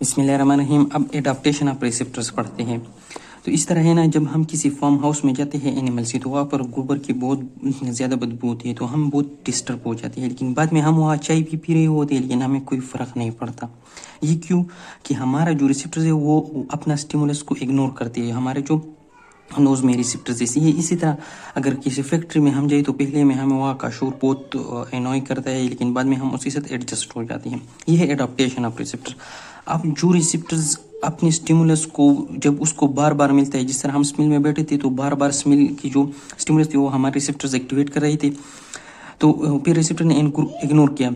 बिस्मिल्लाहिर्रहमानिर्रहीम। अब adaptation of receptors पढ़ते हैं। तो इस तरह है ना, जब हम किसी फार्म हाउस में जाते हैं एनिमल से, तो वहाँ पर गोबर की बहुत ज़्यादा बदबू होती है, तो हम बहुत डिस्टर्ब हो जाते हैं। लेकिन बाद में हम वहाँ चाय भी पी रहे होते हैं, लेकिन हमें कोई फ़र्क नहीं पड़ता। ये क्यों? कि हमारा जो रिसेप्टर्स है वो अपना स्टिमुलस को इग्नोर करती है। हमारे जो नोज़ में रिसेप्टर्स जैसी है, इसी तरह अगर किसी फैक्ट्री में हम जाए तो पहले में हमें वहाँ का शोर बहुत एनॉय करता है, लेकिन बाद में हम उसके साथ एडजस्ट हो जाते हैं। ये है एडाप्टेशन ऑफ रिसेप्टर। अब जो रिसेप्टर्स अपने स्टिमुलस को जब उसको बार बार मिलता है, जिस तरह हम स्मेल में बैठे थे तो बार बार स्मेल की जो स्टिमुलस थी वो हमारे रिसेप्टर्स एक्टिवेट कर रहे थे, तो फिर रिसेप्टर ने इग्नोर किया।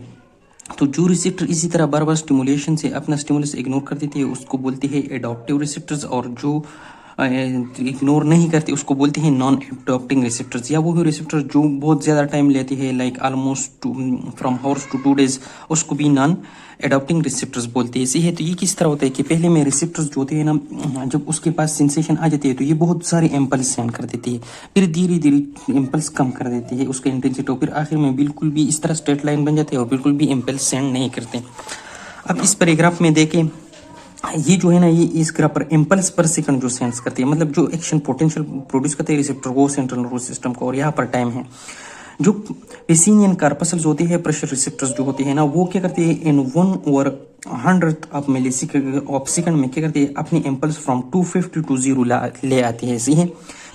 तो जो रिसेप्टर इसी तरह बार बार स्टिमुलेशन से अपना स्टिमुलस इग्नोर करते थे उसको बोलते हैं एडॉप्टिव रिसेप्टर्स, और जो इग्नोर नहीं करते उसको बोलते हैं नॉन एडॉप्टिंग रिसेप्टर्स, या वो रिसेप्टर जो बहुत ज़्यादा टाइम लेते हैं, like almost from hours to 2 days, उसको भी नॉन एडॉप्टिंग रिसेप्टर्स बोलते हैं। इसी है तो ये किस तरह होता है कि पहले में रिसेप्टर्स जो होते हैं ना, जब उसके पास सेंसेशन आ जाती है तो ये बहुत सारे इम्पल्स सेंड कर देती है, फिर धीरे धीरे इम्पल्स कम कर देती है उसका इंटेंसिटी, और फिर आखिर में बिल्कुल भी इस तरह स्ट्रेट लाइन बन जाते हैं और बिल्कुल भी इम्पल्स सेंड नहीं करते। अब इस पैराग्राफ में देखें, ये जो है ना, ये इस ग्राफ पर इम्पल्स पर सेकंड जो सेंस करती है, मतलब जो एक्शन पोटेंशियल प्रोड्यूस करते हैं रिसेप्टर, वो सेंट्रल नर्वस सिस्टम को, और यहाँ पर टाइम है। जो पेसिनियन कार्पसल्स होते हैं, प्रेशर रिसेप्टर्स जो होते हैं ना, वो क्या करते हैं इन 1/100th ऑफ सेकंड में क्या करते हैं अपनी इम्पल्स फ्रॉम 250 to 0 ले आती है। सही है।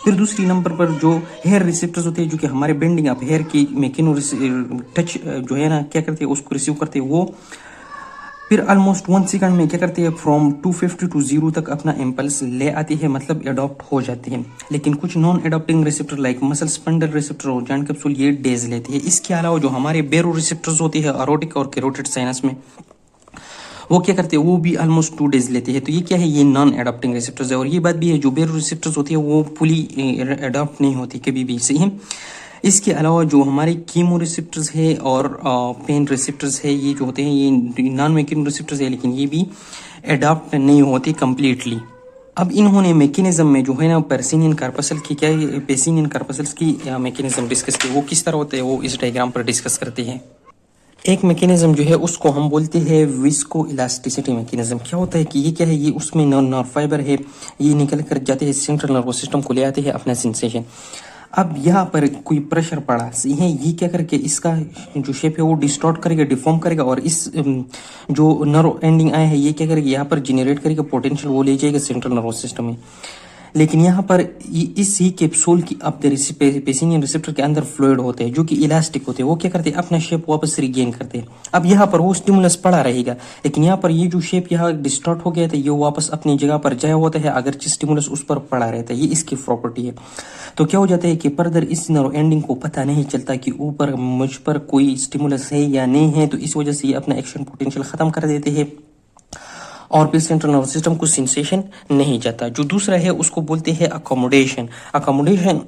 फिर दूसरी नंबर पर जो हेयर रिसेप्टर्स होते हैं, जो कि हमारे बेंडिंग ऑफ हेयर की मैकेनो टच जो है ना क्या करते हैं उसको रिसीव करते हैं, वो फिर ऑलमोस्ट 1 सेकंड में क्या करती है फ्रॉम 250 to 0 तक अपना इम्पल्स ले आती है, मतलब एडॉप्ट हो जाती है। लेकिन कुछ non adopting receptor like muscle spindle receptor और जॉइंट कैप्सूल ये डेज लेती है। इसके अलावा जो हमारे बेरो रिसेप्टर्स होती है अरोटिक और कैरोटिड साइनस में, वो क्या करते हैं वो भी ऑलमोस्ट 2 days लेते हैं। तो ये क्या है, ये नॉन एडॉप्टिंग रिसेप्टर्स है। और ये बात भी है, जो बेरो रिसेप्टर्स होती है वो फुली एडॉप्ट नहीं होती कभी भी। सही है। इसके अलावा जो हमारे कीमो रिसेप्टर्स है और पेन रिसेप्टर्स है, ये जो होते हैं ये नॉन मैकेनो रिसेप्टर्स है, लेकिन ये भी अडॉप्ट नहीं होते कम्प्लीटली। अब इन्होंने मैकेनिज्म में जो है ना पेसिनियन कार्पसल की क्या है, पेसिनियन कार्पसल्स की मैकेनिज्म डिस्कस की, वो किस तरह होते हैं वो इस डायग्राम पर डिस्कस करते हैं। एक मैकेनिज्म जो है उसको हम बोलते हैं विस्को इलास्टिसिटी मैकेनिज्म। क्या होता है कि ये क्या है, ये उसमें नर्व फाइबर है, ये निकल कर जाते हैं सेंट्रल नर्वस सिस्टम को ले आते हैं अपना सेंसेशन। अब यहाँ पर कोई प्रेशर पड़ा, सही है, ये क्या करके इसका जो शेप है वो डिस्टॉर्ट करेगा, डिफॉर्म करेगा, और इस जो नर्व एंडिंग आया है ये क्या करेगा यहाँ पर जनरेट करेगा पोटेंशियल, वो ले जाएगा सेंट्रल नर्वस सिस्टम में। लेकिन यहाँ पर इस ही कैप्सूल की अब पेसिनियन रिसेप्टर के अंदर फ्लूइड होते हैं जो कि इलास्टिक होते हैं, वो क्या करते हैं अपना शेप वापस रिगेन करते हैं। अब यहाँ पर वो स्टिमुलस पड़ा रहेगा, लेकिन यहाँ पर ये जो शेप यहाँ डिस्टॉर्ट हो गया था ये वापस अपनी जगह पर जाया होता है अगर स्टिमुलस उस पर पड़ा रहता है। ये इसकी प्रॉपर्टी है। तो क्या हो जाता है कि फर्दर इस नर्व एंडिंग को पता नहीं चलता कि ऊपर मुझ पर कोई स्टिमुलस है या नहीं है, तो इस वजह से ये अपना एक्शन पोटेंशियल खत्म कर देते हैं और फिर सेंट्रल नर्वस सिस्टम को सेंसेशन नहीं जाता। जो दूसरा है उसको बोलते हैं अकोमोडेशन। अकोमोडेशन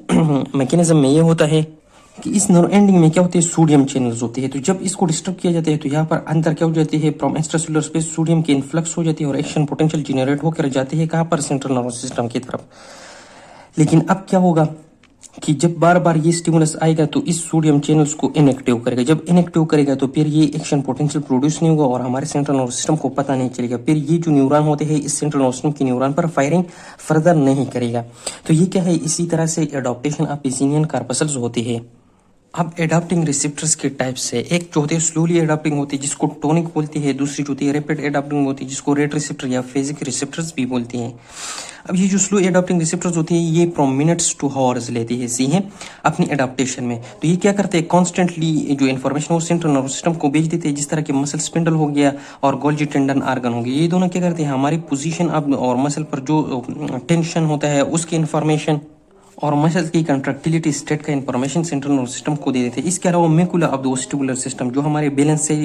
मैकेनिज्म में ये होता है कि इस नर्व एंडिंग में क्या होते हैं, सोडियम चैनल्स होते हैं। तो जब इसको डिस्टर्ब किया जाता है तो यहाँ पर अंदर क्या हो जाती है, फ्रॉम एक्स्ट्रासेलुलर स्पेस सोडियम की इन्फ्लक्स हो जाती है और एक्शन पोटेंशियल जनरेट होकर जाती है कहाँ पर, सेंट्रल नर्वस सिस्टम की तरफ। लेकिन अब क्या होगा कि जब बार बार ये स्टिमुलस आएगा तो इस सोडियम चैनल्स को इनएक्टिव करेगा। जब इनएक्टिव करेगा तो फिर ये एक्शन पोटेंशियल प्रोड्यूस नहीं होगा और हमारे सेंट्रल नर्वस सिस्टम को पता नहीं चलेगा। फिर ये जो न्यूरॉन होते हैं इस सेंट्रल नर्वस सिस्टम के न्यूरॉन पर फायरिंग फर्दर नहीं करेगा। तो ये क्या है, इसी तरह से एडॉप्टेशन ऑफ पेसिनियन कार्पसल्स होती है। अब एडाप्टिंग रिसेप्टर्स के टाइप्स है। एक जो होते हैं स्लोली एडाप्टिंग होती है जिसको टोनिक बोलती है, दूसरी जो होती है रैपिड एडाप्टिंग होती है जिसको रेट रिसेप्टर या फेजिक रिसेप्टर्स भी बोलती हैं। अब ये जो स्लो एडाप्टिंग रिसेप्टर्स होती है ये फ्रॉम मिनट्स टू हावर्स लेती है, सी है, अपनी एडाप्टेशन में। तो ये क्या करते हैं, कॉन्स्टेंटली जो इन्फॉर्मेशन वो सेंट्रल नर्वस सिस्टम को भेज देते हैं, जिस तरह के मसल स्पिंडल हो गया और गोल्जी टेंडन आर्गन हो गया, ये दोनों क्या करते हैं हमारी पोजीशन अब और मसल पर जो टेंशन होता है उसकी इन्फॉर्मेशन और मसल की कंट्रैक्टिलिटी स्टेट का इंफॉर्मेशन सेंट्रल नर्वस सिस्टम को दे देते हैं। इसके अलावा मेकुला ऑफ द वेस्टिबुलर सिस्टम जो हमारे बैलेंस से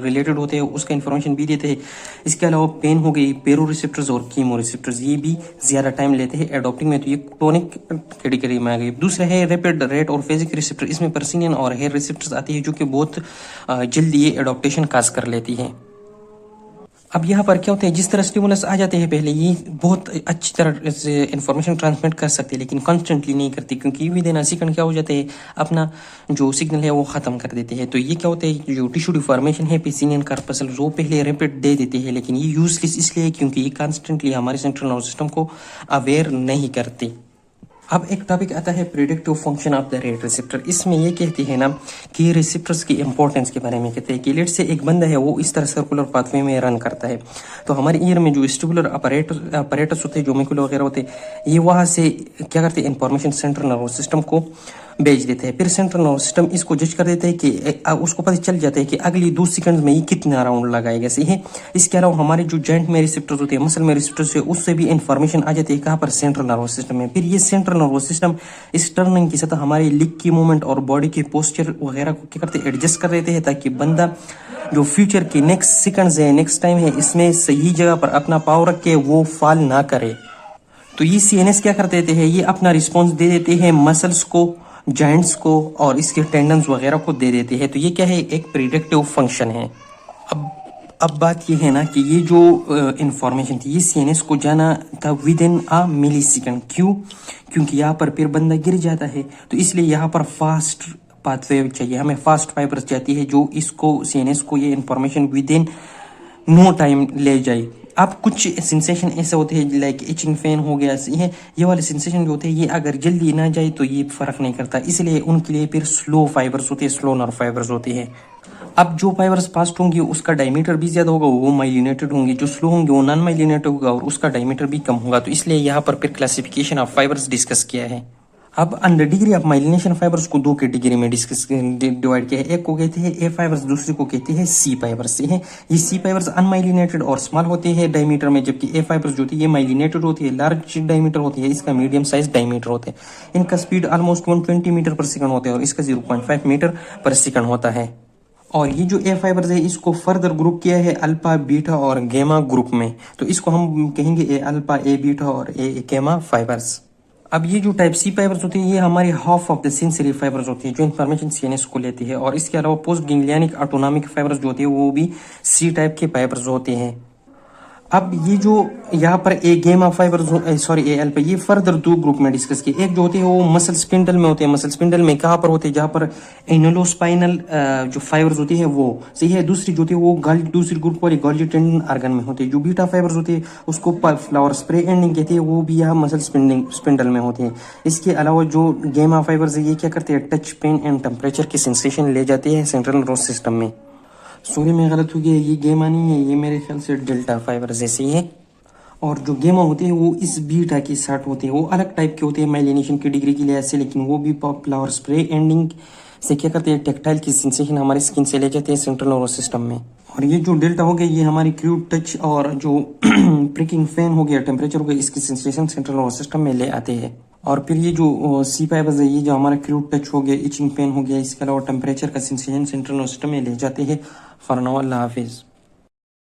रिलेटेड होते हैं उसका इंफॉर्मेशन भी देते हैं। इसके अलावा पेन हो गई, पेरो रिसेप्टर्स और कीमो रिसेप्टर्स, ये भी ज्यादा टाइम लेते हैं एडॉप्टिंग में, तो ये टोनिक कैटेगरी में आ गई। दूसरा है रैपिड रेट और फेजिक रिसेप्टर, इसमें पर्सिनियन और हेयर रिसेप्टर्स आती है जो कि बहुत जल्दी ये एडॉप्टेशन काज कर लेती है। अब यहाँ पर क्या होता है, जिस तरह स्टिमुलस आ जाते हैं पहले, ये बहुत अच्छी तरह से इंफॉर्मेशन ट्रांसमिट कर सकते हैं, लेकिन कॉन्स्टेंटली नहीं करती, क्योंकि विद इन अ सेकंड क्या हो जाता है, अपना जो सिग्नल है वो ख़त्म कर देते हैं। तो ये क्या होता है, जो टिश्यू डिफॉर्मेशन है पिसिनियन कार्पसल, वो पहले रैपिड दे देते हैं, लेकिन ये यूजलेस इसलिए क्योंकि ये कॉन्स्टेंटली हमारे सेंट्रल नर्वस सिस्टम को अवेयर नहीं करती। अब एक टॉपिक आता है predictive function of the rate receptor. इसमें ये कहते हैं ना कि रिसेप्टर्स की इंपॉर्टेंस के बारे में कहते हैं कि लेट से एक बंदा है वो इस तरह सर्कुलर पाथवे में रन करता है, तो हमारे ईयर में जो वेस्टिबुलर अपरेटस होते हैं, जो मैकुला वगैरह होते हैं, ये वहाँ से क्या करते हैं, इंफॉर्मेशन सेंट्रल नर्वस सिस्टम को भेज देते हैं। फिर सेंट्रल नर्वस सिस्टम इसको जज कर देता है कि उसको पता चल जाता है कि अगली 2 सेकंड में ये कितना राउंड लगाएगा सही है। इसके अलावा हमारे जो जॉइंट में रिसेप्टर्स होते हैं, मसल में रिसेप्टर्स है, उससे भी इंफॉर्मेशन आ जाती है कहाँ पर, सेंट्रल नर्वस सिस्टम में। फिर ये सेंट्रल नर्वस सिस्टम इस टर्निंग की सतह हमारे लिग की मूवमेंट और बॉडी के पोस्चर वगैरह को क्या करते हैं, एडजस्ट कर देते हैं, ताकि बंदा जो फ्यूचर के नेक्स्ट सेकंड्स है, नेक्स्ट टाइम है, इसमें सही जगह पर अपना पाव रख के वो फॉल ना करे। तो ये सीएनएस क्या कर देते हैं, ये अपना रिस्पॉन्स दे देते हैं मसल्स को, जॉइंट्स को और इसके टेंडन्स वगैरह को दे देते हैं। तो ये क्या है, एक प्रिडिक्टिव फंक्शन है। अब बात ये है ना कि ये जो इंफॉर्मेशन थी, ये सीएनएस को जाना था with in a milli second. क्यों? क्योंकि यहाँ पर फिर बंदा गिर जाता है, तो इसलिए यहाँ पर फास्ट पाथवे चाहिए, हमें फास्ट फाइबर्स चाहती है जो इसको सीएनएस को ये information within no time ले जाए। अब कुछ सेंसेशन ऐसे होते हैं लाइक इचिंग पेन हो गया, ये वाले सेंसेशन जो होते हैं, ये अगर जल्दी ना जाए तो ये फर्क नहीं करता, इसलिए उनके लिए फिर स्लो फाइबर्स होते हैं, स्लो नर्व फाइबर्स होते हैं। अब जो फाइबर्स फास्ट होंगी उसका डायमीटर भी ज्यादा होगा, वो माइलिनेटेड होंगे, जो स्लो होंगे वो नॉन माइलिनेटेड होगा और उसका डायमीटर भी कम होगा। तो इसलिए यहाँ पर फिर क्लासिफिकेशन ऑफ फाइबर्स डिस्कस किया है। अब under degree of myelination fibres को 2 कैटेगरी में डिवाइड किया है। एक को कहते हैं ए फाइबर्स, दूसरे को कहते हैं सी फाइबर्स। ये सी फाइबर्स अनमाइलिनेटेड और स्मॉल होते हैं डायमीटर में, जबकि ए फाइबर्स जो होती है ये माइलिनेटेड होती है, लार्ज डायमीटर होती है, इसका मीडियम साइज डायमीटर होता है। इनका स्पीड ऑलमोस्ट 120 मीटर पर सेकंड होता है और इसका 0.5 मीटर पर सेकंड होता है। और ये जो ए फाइबर्स है इसको फर्दर ग्रुप किया है अल्फा, बीटा और गेमा ग्रुप में, तो इसको हम कहेंगे ए अल्फा, ए बीटा और ए गेमा फाइबर्स। अब ये जो टाइप सी फाइबर्स होती है ये हमारे half of the sensory fibres होती है, जो इन्फॉर्मेशन सीएनएस को लेती है। और इसके अलावा पोस्ट गैंग्लियनिक ऑटोनॉमिक फाइबर्स जो होती है वो भी सी टाइप के फाइबर्स होते हैं। अब ये जो यहाँ पर ए गेमा फाइबर्स, सॉरी ए अल्फा, ये फर्दर 2 ग्रुप में डिस्कस किए। एक जो होते हैं वो मसल स्पिंडल में होते हैं। मसल स्पिंडल में कहाँ पर होते हैं, जहाँ पर एनोलोस्पाइनल जो फाइबर्स होती है वो सही है। दूसरी जो होती है वो दूसरी ग्रुप वाली गोल्जी टेंडन आर्गन में होते हैं। जो बीटा फाइबर्स होते हैं उसको फ्लावर स्प्रे एंडिंग कहते हैं, वो भी यहाँ मसल स्पिंडल में होते हैं। इसके अलावा जो गेमा फाइबर्स है ये क्या करते हैं, टच, पेन एंड टेम्परेचर की सेंसेशन ले जाते हैं सेंट्रल नर्वस सिस्टम में। सॉरी मैं गलत हो गया, ये गेमा नहीं है, ये मेरे ख्याल से डेल्टा फाइबर जैसे ही है। और जो गेमा होते हैं वो इस बीटा के साथ होते हैं, वो अलग टाइप के होते हैं माइलिनेशन की डिग्री के लिए ऐसे, लेकिन वो भी फ्लावर स्प्रे एंडिंग से क्या करते हैं, टेक्टाइल की सेंसेशन हमारे स्किन से ले जाते हैं सेंट्रल नर्वस सिस्टम में। और ये जो डेल्टा हो गया ये हमारी क्रूड टच और जो प्रिकिंग फैन हो गया, टेम्परेचर हो गया, इसकी सेंसेशन सेंट्रल नर्वस सिस्टम में ले आते हैं। और फिर ये जो सी फाइबर्स है ये जो हमारा क्रूड टच हो गया, इचिंग पेन हो गया, इसके अलावा टेम्परेचर का सेंसेशन सेंट्रल नर्वस सिस्टम में ले जाते हैं। For now Allah Hafiz.